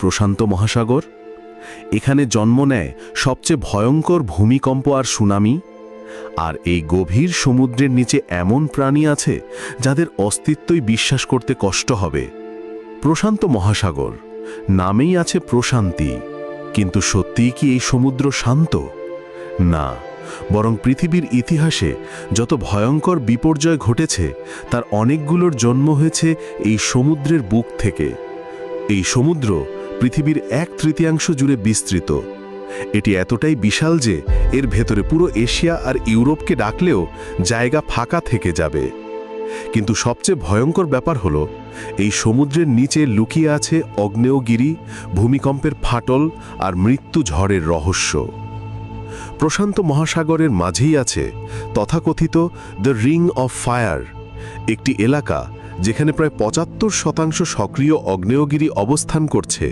প্রশান্ত মহাসাগর। এখানে জন্ম নেয় সবচেয়ে ভয়ঙ্কর ভূমিকম্প আর সুনামি। আর এই গভীর সমুদ্রের নিচে এমন প্রাণী আছে যাদের অস্তিত্বই বিশ্বাস করতে কষ্ট হবে। প্রশান্ত মহাসাগর, নামেই আছে প্রশান্তি, কিন্তু সত্যিই কি এই সমুদ্র শান্ত? না, বরং পৃথিবীর ইতিহাসে যত ভয়ঙ্কর বিপর্যয় ঘটেছে তার অনেকগুলোর জন্ম হয়েছে এই সমুদ্রের বুক থেকে। এই সমুদ্র পৃথিবীর 1/3 জুড়ে বিস্তৃত। এটি এতটাই বিশাল যে এর ভেতরে পুরো এশিয়া আর ইউরোপকে ডাকলেও জায়গা ফাঁকা থেকে যাবে। কিন্তু সবচেয়ে ভয়ঙ্কর ব্যাপার হলো এই সমুদ্রের নিচে লুকিয়ে আছে আগ্নেয়গিরি, ভূমিকম্পের ফাটল আর মৃত্যু ঝড়ের রহস্য। প্রশান্ত মহাসাগরের মাঝেই আছে তথাকথিত দ্য রিং অফ ফায়ার, একটি এলাকা যেখানে প্রায় 75% সক্রিয় আগ্নেয়গিরি অবস্থান করছে।